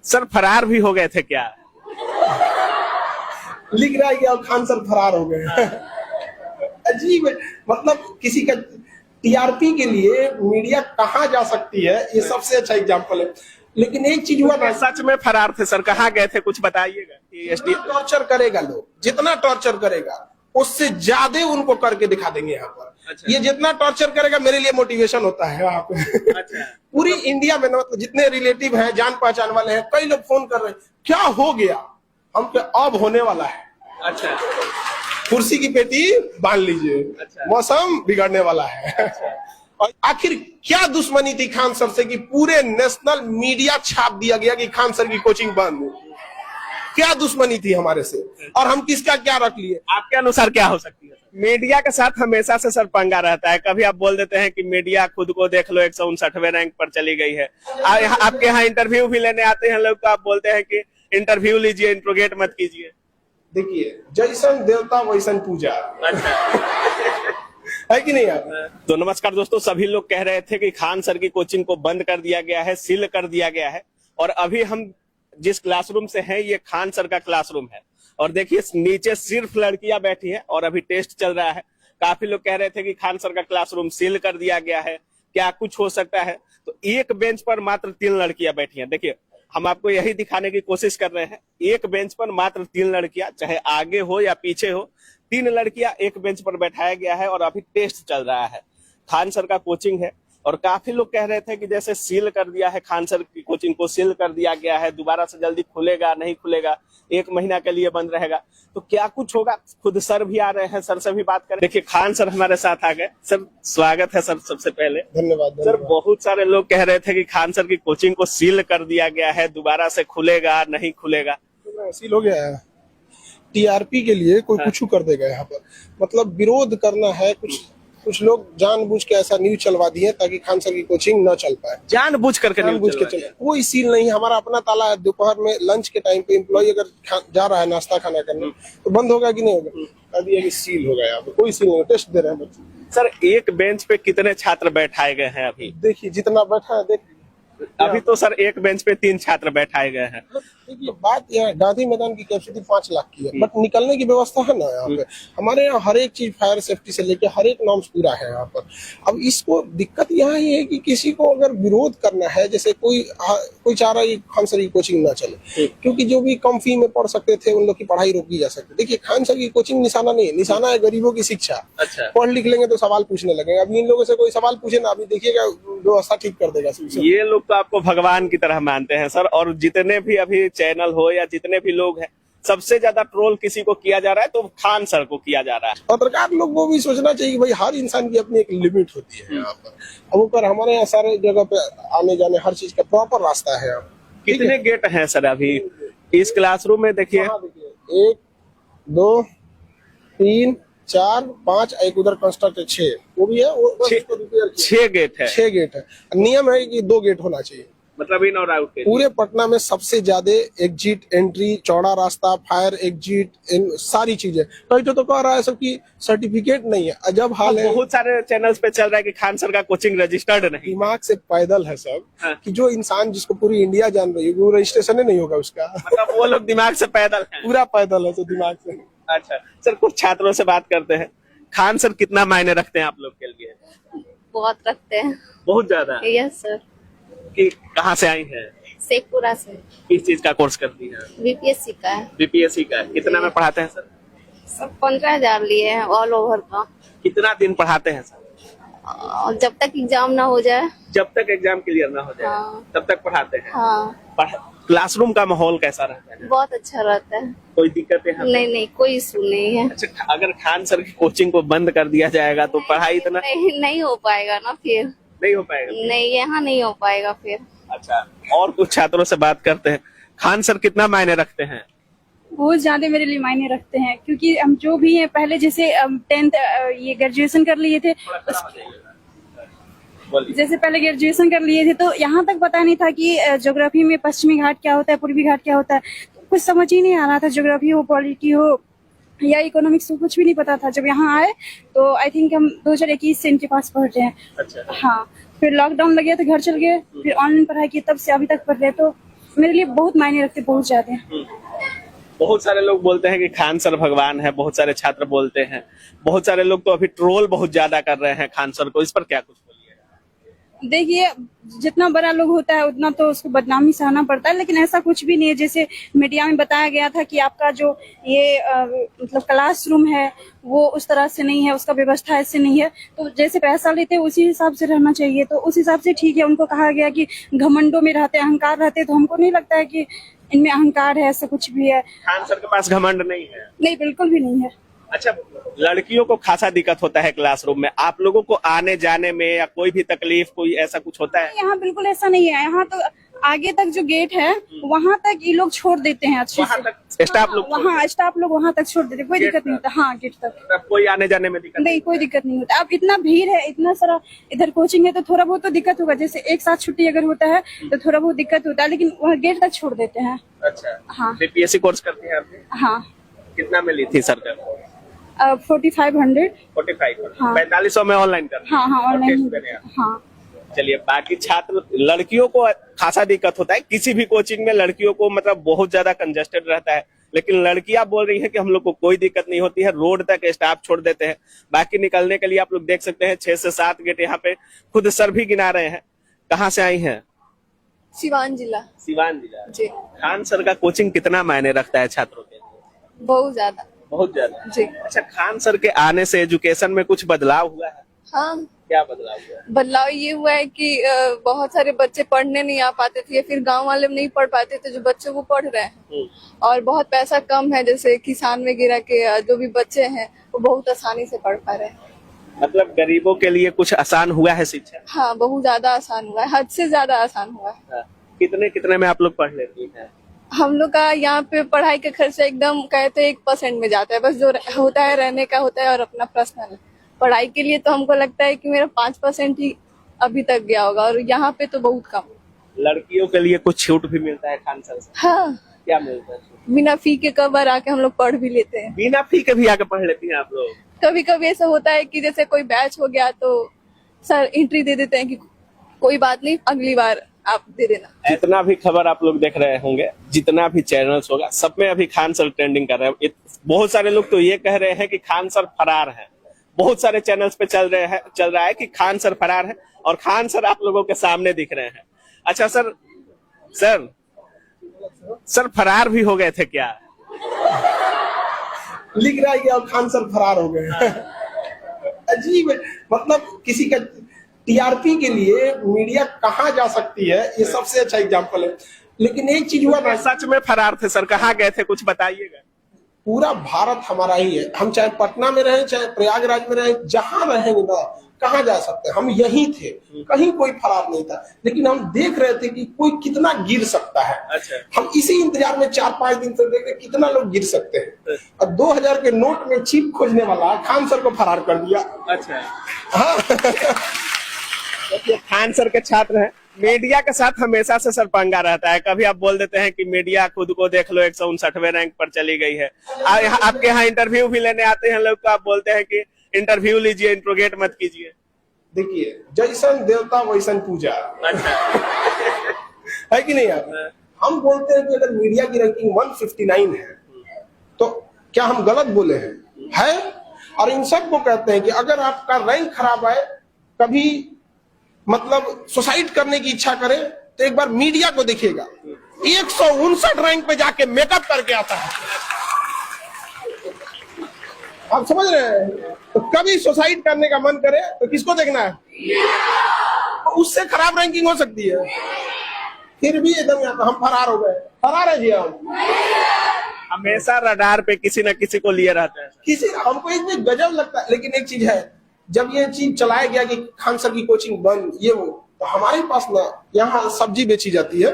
Sir फरार भी हो गए थे क्या? लिख रहा है कि अब खान सर फरार हो गए। अजीब है, मतलब किसी का टीआरपी के लिए मीडिया कहाँ जा सकती है, ये सबसे अच्छा एग्जांपल है। लेकिन एक चीज हुआ ना, सच में फरार थे सर, कहाँ गए थे कुछ बताइएगा। जितना टॉर्चर करेगा लोग, जितना टॉर्चर करेगा उससे ज्यादा उनको करके दिखा देंगे यहाँ पर। अच्छा। ये जितना टॉर्चर करेगा मेरे लिए मोटिवेशन होता है वहाँ पे। अच्छा। पूरी इंडिया में मतलब जितने रिलेटिव हैं, जान पहचान वाले हैं, कई लोग फोन कर रहे हैं, क्या हो गया हम पे, अब होने वाला है। अच्छा। कुर्सी की पेटी बांध लीजिए। अच्छा। मौसम बिगड़ने वाला है। अच्छा। और आखिर क्या दुश्मनी थी खान सर से कि पूरे नेशनल मीडिया छाप दिया गया कि खान सर की कोचिंग बंद? क्या दुश्मनी थी हमारे से, और हम किसका क्या रख लिए? आपके अनुसार क्या हो सकती है? मीडिया के साथ हमेशा से सर पंगा रहता है। कभी आप बोल देते हैं कि मीडिया खुद को देख लो 159वें रैंक पर चली गई है। आपके यहाँ इंटरव्यू भी लेने आते हैं लोग, तो आप बोलते हैं कि इंटरव्यू लीजिए, इंट्रोगेट मत कीजिए। देखिए, जैसन देवता वैसन पूजा। है कि नहीं आप? तो नमस्कार दोस्तों, सभी लोग कह रहे थे कि खान सर की कोचिंग को बंद कर दिया गया है, सील कर दिया गया है। और अभी हम जिस क्लासरूम से हैं, ये खान सर का क्लासरूम है। और देखिए नीचे सिर्फ लड़कियां बैठी हैं और अभी टेस्ट चल रहा है। काफी लोग कह रहे थे कि खान सर का क्लासरूम सील कर दिया गया है, क्या कुछ हो सकता है। तो एक बेंच पर मात्र 3 लड़कियां बैठी हैं। देखिए, हम आपको यही दिखाने की कोशिश कर रहे हैं, एक बेंच पर मात्र 3 लड़कियां, चाहे आगे हो या पीछे हो, 3 लड़कियां एक बेंच पर बैठाया गया है और अभी टेस्ट चल रहा है। खान सर का कोचिंग है और काफी लोग कह रहे थे कि जैसे सील कर दिया है, खान सर की कोचिंग को सील कर दिया गया है, दोबारा से जल्दी खुलेगा नहीं खुलेगा, 1 महीना के लिए बंद रहेगा, तो क्या कुछ होगा। खुद सर भी आ रहे हैं, सर से भी बात करें। देखिए खान सर हमारे साथ आ गए। सर स्वागत है सर, सबसे पहले धन्यवाद। सर, बहुत सारे लोग कह रहे थे कि खान सर की कोचिंग को सील कर दिया गया है, दोबारा से खुलेगा नहीं खुलेगा। सील हो गया है। टीआरपी के लिए कोई कुछ कर देगा यहाँ पर, मतलब विरोध करना है। कुछ लोग जानबूझ के ऐसा न्यूज चलवा दिए ताकि खान सर की कोचिंग न चल पाए। जानबूझ के चल, कोई सील नहीं। हमारा अपना ताला है। दोपहर में लंच के टाइम पे एम्प्लॉय अगर जा रहा है नाश्ता खाना करने, तो बंद होगा कि नहीं होगा? अभी ये सील होगा, यहाँ पे कोई सील नहीं। टेस्ट दे रहे हैं बच्चे। सर एक बेंच पे कितने छात्र बैठाए गए हैं अभी? देखिए जितना बैठा है, देखिए अभी तो सर एक बेंच पे 3 छात्र बैठाए गए हैं। देखिए बात यहाँ गांधी मैदान की कैपेसिटी 5 लाख की है, बट निकलने की व्यवस्था है ना यहाँ पे। हमारे यहाँ हर एक चीज, फायर सेफ्टी से लेके हर एक नॉर्म्स पूरा है यहाँ पर। अब इसको दिक्कत यहाँ ही है कि किसी को अगर विरोध करना है, जैसे कोई चाह रहा है खान सर की कोचिंग ना चले, क्योंकि जो भी कम फी में पढ़ सकते थे उन लोग की पढ़ाई रोकी जा सकती। देखिए खान सर की कोचिंग निशाना नहीं है, निशाना है गरीबों की शिक्षा। अच्छा। पढ़ लिख लेंगे तो सवाल पूछने लगेंगे। अभी इन लोगों से कोई सवाल पूछे ना, अभी देखिएगा व्यवस्था ठीक कर देगा। ये लोग तो आपको भगवान की तरह मानते हैं सर। और जितने भी अभी चैनल हो या जितने भी लोग हैं, सबसे ज्यादा ट्रोल किसी को किया जा रहा है तो खान सर को किया जा रहा है। पत्रकार लोग को भी सोचना चाहिए कि भाई हर इंसान की अपनी एक लिमिट होती है यहाँ पर। अब ऊपर हमारे यहाँ सारे जगह पे आने जाने हर चीज का प्रॉपर रास्ता है। कितने गेट हैं सर अभी इस क्लासरूम में? देखिए 1 2 3 4 5, एक उधर कंस्ट्रक्ट 6, वो भी है। 6 गेट है। 6 गेट है। नियम है कि 2 गेट होना चाहिए, मतलब इन और आउट के। पूरे पूरे पटना में सबसे ज्यादा एग्जिट एंट्री, चौड़ा रास्ता, फायर एग्जिट, सारी चीजें। कई तो कह रहा है सब की सर्टिफिकेट नहीं है। अजब हाल है। बहुत सारे चैनल्स पे चल रहा है कि खान सर का कोचिंग रजिस्टर्ड नहीं। दिमाग से पैदल है सब। हाँ। कि जो इंसान जिसको पूरी इंडिया जान रही है वो रजिस्ट्रेशन नहीं होगा उसका। मतलब वो लोग दिमाग से पैदल हैं। पूरा पैदल है तो दिमाग से। अच्छा सर, कुछ छात्रों से बात करते हैं। खान सर कितना मायने रखते हैं आप लोग के लिए? बहुत रखते हैं। बहुत ज्यादा? Yes sir. कि कहाँ से आई हैं? शेखपुरा से। किस चीज का कोर्स करती हैं? बीपीएससी का है। बीपीएससी का। कितना में पढ़ाते हैं सर? सब 15,000 लिए हैं ऑल ओवर का। कितना दिन पढ़ाते हैं सर? और जब तक एग्जाम ना हो जाए। जब तक एग्जाम क्लियर ना हो जाए। हाँ। तब तक पढ़ाते हैं। हाँ। क्लासरूम का माहौल कैसा रहता है? बहुत अच्छा रहता है। कोई दिक्कत है? नहीं, कोई इशू नहीं है। अच्छा, अगर खान सर की कोचिंग को बंद कर दिया जाएगा तो पढ़ाई इतना नहीं हो पाएगा ना फिर। नहीं हो पाएगा? नहीं, यहाँ नहीं हो पाएगा फिर। अच्छा, और कुछ छात्रों से बात करते हैं। खान सर कितना मायने रखते हैं? बहुत ज्यादा मेरे लिए मायने रखते हैं, क्योंकि हम जो भी हैं पहले जैसे 10th ये ग्रेजुएशन कर लिए थे, जैसे पहले ग्रेजुएशन कर लिए थे तो यहाँ तक पता नहीं था कि ज्योग्राफी में पश्चिमी घाट क्या होता है, पूर्वी घाट क्या होता है। तो कुछ समझ ही नहीं आ रहा था, ज्योग्राफी हो, पॉलिटी हो या इकोनॉमिक्स हो, कुछ भी नहीं पता था। जब यहाँ आए तो आई थिंक हम 2021 से इनके पास पढ़ रहे हैं। अच्छा। हाँ, फिर लॉकडाउन लग गया तो घर चल गए, फिर ऑनलाइन पढ़ाई की, तब से अभी तक पढ़ रहे। तो मेरे लिए बहुत मायने रखते, बहुत ज्यादा। बहुत सारे लोग बोलते हैं कि खान सर भगवान है, बहुत सारे छात्र बोलते हैं, बहुत सारे लोग तो अभी ट्रोल बहुत ज्यादा कर रहे हैं खान सर को, इस पर क्या कुछ बोलिए? देखिए, जितना बड़ा लोग होता है उतना तो उसको बदनामी सहना पड़ता है, लेकिन ऐसा कुछ भी नहीं है। जैसे मीडिया में बताया गया था कि आपका जो ये मतलब क्लासरूम है वो उस तरह से नहीं है, उसका व्यवस्था ऐसे नहीं है, तो जैसे पैसा लेते हैं उसी हिसाब से रहना चाहिए, तो उस हिसाब से ठीक है। उनको कहा गया कि घमंडों में रहते, अहंकार रहते, तो हमको नहीं लगता है कि इनमें अहंकार है, ऐसा कुछ भी है। खान सर के पास घमंड नहीं है? नहीं, बिल्कुल भी नहीं है। अच्छा, लड़कियों को खासा दिक्कत होता है क्लासरूम में, आप लोगों को आने जाने में या कोई भी तकलीफ, कोई ऐसा कुछ होता है? यहाँ बिल्कुल ऐसा नहीं है। यहाँ तो आगे तक जो गेट है वहाँ तक ये लोग छोड़ देते हैं अच्छे वहाँ से। तक स्टाफ लोग? वहाँ स्टाफ लोग वहाँ तक छोड़ देते, कोई दिक्कत नहीं होता। हाँ, गेट तक तब कोई आने जाने में दिक्कत नहीं, कोई दिक्कत नहीं होता। अब इतना भीड़ है, इतना सारा इधर कोचिंग है, तो थोड़ा बहुत तो दिक्कत होगा। जैसे एक साथ छुट्टी अगर होता है तो थोड़ा बहुत दिक्कत होता है, लेकिन वहाँ गेट तक छोड़ देते हैं। अच्छा, हाँ। बीपीएससी कोर्स करती हैं आपने? हाँ। कितना में ली थी सरकार? 4500। 45? हाँ। 4500 में ऑनलाइन कर? हाँ हाँ, ऑनलाइन। टेस्ट देने? हाँ। चलिए, बाकी छात्र, लड़कियों को खासा दिक्कत होता है किसी भी कोचिंग में, लड़कियों को मतलब बहुत ज्यादा कंजेस्टेड रहता है, लेकिन लड़कियां बोल रही हैं कि हम लोग को कोई दिक्कत नहीं होती है, रोड तक स्टाफ छोड़ देते हैं। बाकी निकलने के लिए आप लोग देख सकते हैं 6 से 7 गेट यहाँ पे खुद सर भी गिना रहे हैं। कहाँ से आई हैं? सिवान जिला। सिवान जिला जी। खान सर का कोचिंग कितना मायने रखता है छात्रों के? बहुत ज्यादा। बहुत ज्यादा जी। अच्छा, खान सर के आने से एजुकेशन में कुछ बदलाव हुआ है? हाँ, क्या बदलाव हुआ है? बदलाव ये हुआ है कि बहुत सारे बच्चे पढ़ने नहीं आ पाते थे, या फिर गांव वाले नहीं पढ़ पाते थे, जो बच्चे वो पढ़ रहे हैं। और बहुत पैसा कम है, जैसे किसान वगैरह के जो भी बच्चे हैं वो बहुत आसानी से पढ़ पा रहे हैं। मतलब गरीबों के लिए कुछ आसान हुआ है शिक्षा? हाँ, बहुत ज्यादा आसान हुआ है, हद से ज्यादा आसान हुआ है। हाँ। कितने कितने में आप लोग पढ़ लेती हैं? हम लोग का यहाँ पे पढ़ाई का खर्चा एकदम कहते 1% में जाता है, बस जो होता है रहने का होता है और अपना पर्सनल। पढ़ाई के लिए तो हमको लगता है कि मेरा 5% ही अभी तक गया होगा, और यहाँ पे तो बहुत कम। लड़कियों के लिए कुछ छूट भी मिलता है खान सर से? हाँ, क्या मिलता है? बिना फी के कई बार आके हम लोग पढ़ भी लेते हैं। बिना फी के भी आके पढ़ लेती हैं आप लोग? कभी कभी ऐसा होता है कि जैसे कोई बैच हो गया तो सर एंट्री दे देते हैं कि कोई बात नहीं, अगली बार आप दे देना। जितना भी खबर आप लोग देख रहे होंगे, जितना भी चैनल्स होगा, सब में अभी खान सर ट्रेंडिंग कर रहे हैं। बहुत सारे लोग तो ये कह रहे हैं कि खान सर फरार है। बहुत सारे चैनल्स पे चल रहा है कि खान सर फरार है, और खान सर आप लोगों के सामने दिख रहे हैं। अच्छा सर फरार भी हो गए थे क्या? लिख रहा है कि अब खान सर फरार हो गए। अजीब है, मतलब किसी का टीआरपी के लिए मीडिया कहाँ जा सकती है, ये सबसे अच्छा एग्जाम्पल है। लेकिन एक चीज हुआ ना, सच में फरार थे सर, कहाँ गए थे, कुछ बताइएगा। पूरा भारत हमारा ही है, हम चाहे पटना में रहें चाहे प्रयागराज में रहें, जहां रहेंगे ना, कहाँ जा सकते हैं, हम यहीं थे, कहीं कोई फरार नहीं था। लेकिन हम देख रहे थे कि कोई कितना गिर सकता है। अच्छा। हम इसी इंतजार में 4-5 दिन से देख रहे कितना लोग गिर सकते हैं, और 2000 के नोट में चिप खोजने वाला खान सर को फरार कर दिया। अच्छा। हाँ। ये खान सर के छात्र हैं। मीडिया के साथ हमेशा से सर पंगा रहता है। कभी आप बोल देते हैं कि मीडिया खुद को देख लो 159वें रैंक पर चली गई है। आपके यहाँ इंटरव्यू भी लेने आते हैं लोग, तो आप बोलते हैं कि इंटरव्यू लीजिए, इंट्रोगेट मत कीजिए। देखिए, जैसन देवता वैसन पूजा। अच्छा। है कि नहीं यार? हम बोलते हैं कि अगर मीडिया की रैंकिंग 159 है तो क्या हम गलत बोले हैं? है। और इन सबको कहते हैं कि अगर आपका रैंक खराब है, कभी मतलब सुसाइड करने की इच्छा करे, तो एक बार मीडिया को देखिएगा, 159 रैंक पे जाके मेकअप करके आता है। आप समझ रहे हैं? तो कभी सुसाइड करने का मन करे तो किसको देखना है? तो उससे खराब रैंकिंग हो सकती है। फिर भी एकदम हम फरार हो गए। फरार है जी हम। हमेशा रडार पे किसी न किसी को लिए रहते हैं। किसी हमको इसमें गजब लगता है। लेकिन एक चीज है, जब ये चीज चलाया गया कि खान सर की कोचिंग बंद, ये वो, तो हमारे पास ना यहाँ सब्जी बेची जाती है,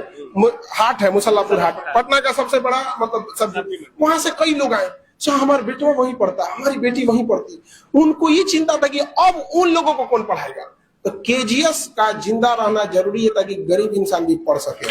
हाट है मुसल्लापुर हाट, पटना का सबसे बड़ा मतलब सब्जी। वहां से कई लोग आए, हमारा बेटा वहीं पढ़ता है, हमारी बेटी वहीं पढ़ती। उनको ये चिंता था कि अब उन लोगों को कौन पढ़ाएगा। तो केजीएस का जिंदा रहना जरूरी है ताकि गरीब इंसान भी पढ़ सके।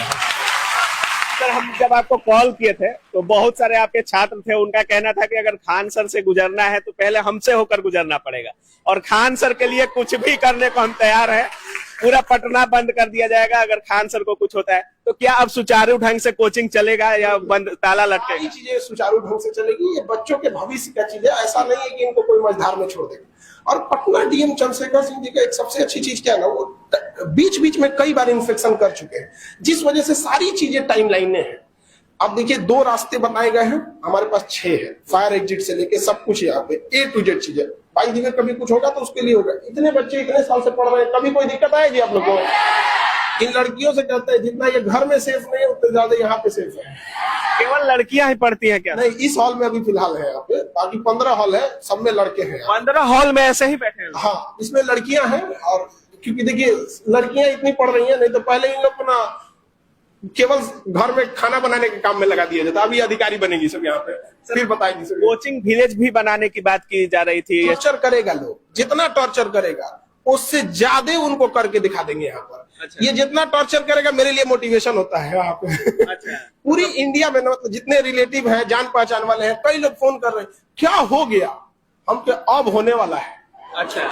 सर, हम जब आपको कॉल किए थे तो बहुत सारे आपके छात्र थे, उनका कहना था कि अगर खान सर से गुजरना है तो पहले हमसे होकर गुजरना पड़ेगा, और खान सर के लिए कुछ भी करने को हम तैयार हैं। पूरा पटना बंद कर दिया जाएगा अगर खान सर को कुछ होता है तो क्या अब सुचारू ढंग से कोचिंग चलेगा या बंद ताला सारी लटकेगा? चीजें सुचारू ढंग से चलेगी। ये बच्चों के भविष्य का चीज है, ऐसा नहीं है कि इनको कोई मझधार में छोड़ देगा। और पटना डीएम चंद्रशेखर सिंह जी का एक सबसे अच्छी चीज क्या है ना, वो बीच बीच में कई बार इन्फेक्शन कर चुके हैं, जिस वजह से सारी चीजें टाइमलाइन में है। अब देखिए 2 रास्ते बताए गए हैं, हमारे पास 6 है, फायर एग्जिट से लेके सब कुछ यहाँ पे A to Z चीजें। भाई जी कभी कुछ होगा तो उसके लिए होगा। इतने बच्चे इतने साल से पढ़ रहे हैं, कभी कोई दिक्कत आएगी आप लोगों को? इन लड़कियों से कहते हैं जितना ये घर में सेफ नहीं है उतने ज्यादा यहाँ पे सेफ है। केवल लड़कियां ही पढ़ती हैं क्या? नहीं, इस हॉल में अभी फिलहाल है यहाँ पे, बाकी 15 हॉल है, सब में लड़के हैं। 15 हॉल में ऐसे ही बैठे हैं? हाँ, इसमें लड़कियां हैं। और क्योंकि देखिए लड़कियां इतनी पढ़ रही हैं, नहीं तो पहले इन लोग को ना केवल घर में खाना बनाने के काम में लगा दिया जाता। अभी अधिकारी बनेगी सब यहाँ पे, फिर बताएगी सब। कोचिंग विलेज भी बनाने की बात की जा रही थी। टॉर्चर करेगा लोग, जितना टॉर्चर करेगा उससे ज्यादा उनको करके दिखा देंगे यहाँ पर। अच्छा। ये जितना टॉर्चर करेगा मेरे लिए मोटिवेशन होता है यहाँ पे। अच्छा। पूरी इंडिया में मतलब जितने रिलेटिव हैं, जान पहचान वाले हैं, कई लोग फोन कर रहे हैं क्या हो गया, हम तो अब होने वाला है। अच्छा।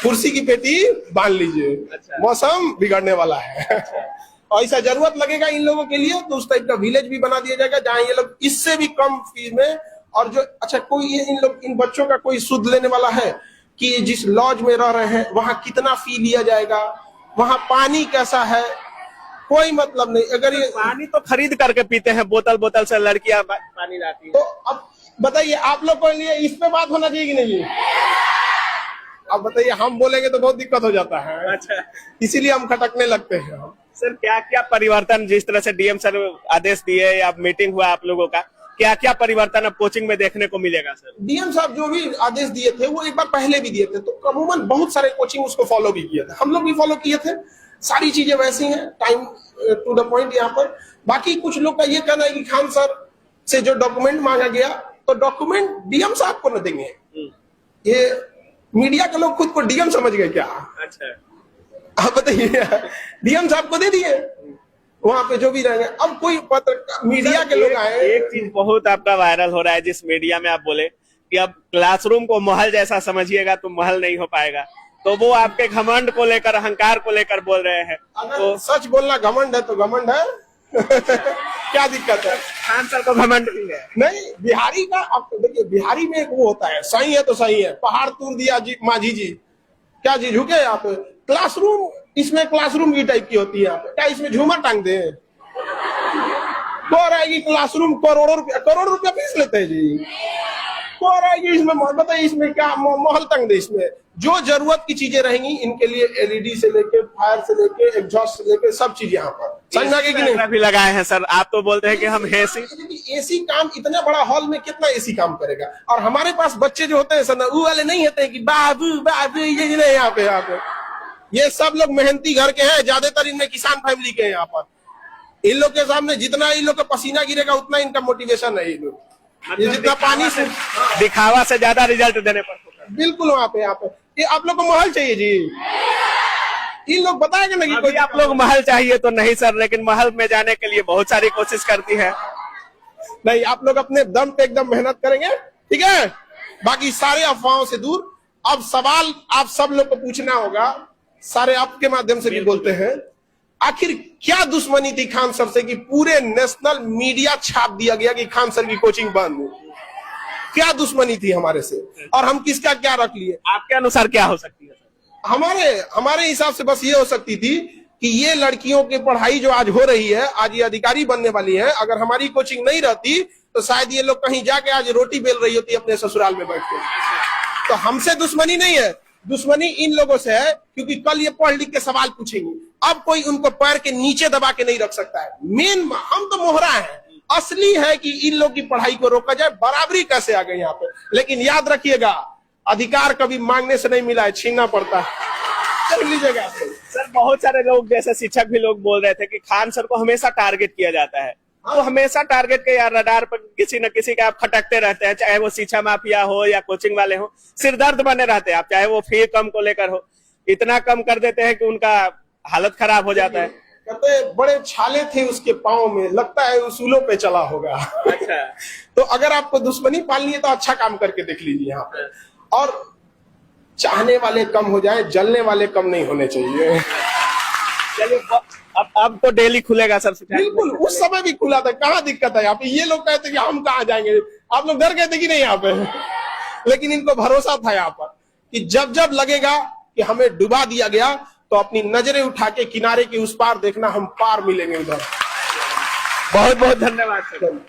कुर्सी की पेटी बांध लीजिए। अच्छा। मौसम बिगड़ने वाला है। अच्छा। और ऐसा जरूरत लगेगा इन लोगों के लिए तो उस टाइप का विलेज भी बना दिया जाएगा जहाँ ये लोग इससे भी कम फीस में। और जो अच्छा कोई इन बच्चों का कोई सुध लेने वाला है कि जिस लॉज में रह रहे हैं वहां कितना फी लिया जाएगा, वहां पानी कैसा है, कोई मतलब नहीं। अगर ये पानी तो खरीद करके पीते हैं, बोतल से लड़कियां पानी लाती तो है। अब बताइए आप लोग को लिए इस पे बात होना चाहिए कि नहीं? अब बताइए, हम बोलेंगे तो बहुत दिक्कत हो जाता है। अच्छा। इसीलिए हम खटकने लगते हैं। हम सर क्या क्या परिवर्तन, जिस तरह से डीएम सर आदेश दिए या मीटिंग हुआ आप लोगों का, क्या क्या परिवर्तन अब कोचिंग में देखने को मिलेगा? सर डीएम साहब जो भी आदेश दिए थे वो एक बार पहले भी दिए थे, तो अमूमन बहुत सारे कोचिंग उसको फॉलो भी किए थे, हम लोग भी फॉलो किए थे। सारी चीजें वैसी हैं, टाइम टू द पॉइंट यहाँ पर। बाकी कुछ लोग का ये कहना है कि खान सर से जो डॉक्यूमेंट मांगा गया तो डॉक्यूमेंट डीएम साहब को न देंगे। ये मीडिया के लोग खुद को डीएम समझ गए क्या? अच्छा। आप बताइए, डीएम साहब को दे दिए, वहां पे जो भी रहेंगे। अब कोई मीडिया के लोग आए। एक चीज बहुत आपका वायरल हो रहा है, जिस मीडिया में आप बोले कि अब क्लासरूम को महल जैसा समझिएगा तो महल नहीं हो पाएगा, तो वो आपके घमंड को लेकर, अहंकार को लेकर बोल रहे हैं। अगर तो सच बोलना घमंड है तो घमंड है। क्या दिक्कत है? खान सर को घमंड भी है। नहीं, बिहारी का अब देखिए, बिहारी में एक वो होता है, सही है तो सही है, पहाड़ तोड़ दिया जी माझी जी, क्या जी झुके यहाँ पे? क्लासरूम, इसमें क्लासरूम की टाइप की होती है यहाँ पे, क्या इसमें झूमर टांग दे? तो रहेगी क्लासरूम, करोड़ों रुपया फीस लेते हैं जी। तो रहेगी इसमें, बताइए इसमें क्या महल टांग दे? इसमें जो जरूरत की चीजें रहेंगी इनके लिए, एलईडी से लेके, फायर से लेके, एग्जॉस्ट से लेके, सब चीज यहाँ पर। समझ में कि नहीं? भी लगाए हैं सर, आप तो बोलते हैं कि हम एसी काम, इतना बड़ा हॉल में कितना एसी काम करेगा? और हमारे पास बच्चे जो होते हैं सर, वो वाले नहीं होते हैं कि बाबू बाबू ये नहीं, यहाँ पे ये सब लोग मेहनती घर के हैं, ज्यादातर इनमें किसान फैमिली के हैं। यहाँ पर इन लोग के सामने जितना इन लोग का पसीना गिरेगा उतना इनका मोटिवेशन है। ये लोग ये जितना पानी से दिखावा से ज्यादा रिजल्ट देने पर बिल्कुल वहाँ पे ये आप लोग को महल चाहिए जी। इन लोग बताएंगे ना कि कोई आप लोग महल चाहिए तो नहीं सर, लेकिन महल में जाने के लिए बहुत सारी कोशिश करती है। नहीं, आप लोग अपने दम पे एकदम मेहनत करेंगे, ठीक है? बाकी सारे अफवाहों से दूर। अब सवाल आप सब लोग को पूछना होगा, सारे आपके माध्यम से भी बोलते हैं, आखिर क्या दुश्मनी थी खान सर से कि पूरे नेशनल मीडिया छाप दिया गया कि खान सर की कोचिंग बंद? क्या दुश्मनी थी हमारे से, और हम किसका क्या रख लिए? आपके अनुसार क्या हो सकती है? हमारे हिसाब से बस ये हो सकती थी कि ये लड़कियों की पढ़ाई जो आज हो रही है, आज ये अधिकारी बनने वाली है, अगर हमारी कोचिंग नहीं रहती तो शायद ये लोग कहीं जाके आज रोटी बेल रही होती अपने ससुराल में बैठ के। तो हमसे दुश्मनी नहीं है, दुश्मनी इन लोगों से है, क्योंकि कल ये पढ़ लिख के सवाल पूछेंगे। अब कोई उनको पैर के नीचे दबा के नहीं रख सकता है। मेन हम तो मोहरा है, असली है कि इन लोग की पढ़ाई को रोका जाए। बराबरी कैसे आ गई यहाँ पे? लेकिन याद रखिएगा, अधिकार कभी मांगने से नहीं मिला है, छीनना पड़ता है। कर लीजिएगा सर। बहुत सारे लोग, जैसे शिक्षक भी लोग बोल रहे थे कि खान सर को हमेशा टारगेट किया जाता है। तो हमेशा टारगेट के यार रडार पर किसी न किसी का आप खटकते रहते हैं, चाहे वो शिक्षा माफिया हो या कोचिंग वाले हो, सिरदर्द बने रहते हैं आप, चाहे वो फी कम को लेकर हो। इतना कम कर देते हैं कि उनका हालत खराब हो जाता है। कहते बड़े छाले थे उसके पाँव में, लगता है उसूलों पे चला होगा। अच्छा। तो अगर आपको दुश्मनी पालनी है तो अच्छा काम करके देख लीजिए यहाँ पे। और चाहने वाले कम हो जाए, जलने वाले कम नहीं होने चाहिए। चलिए अब तो डेली खुलेगा सर सिंचाई। बिल्कुल, उस समय भी खुला था, कहाँ दिक्कत है यहाँ पे। ये लोग कहते कि हम कहाँ जाएंगे, आप लोग डर गए थे कि नहीं यहाँ पे, लेकिन इनको भरोसा था यहाँ पर कि जब जब लगेगा कि हमें डुबा दिया गया तो अपनी नजरें उठा के किनारे के उस पार देखना, हम पार मिलेंगे उधर। बहुत बहुत धन्यवाद सर।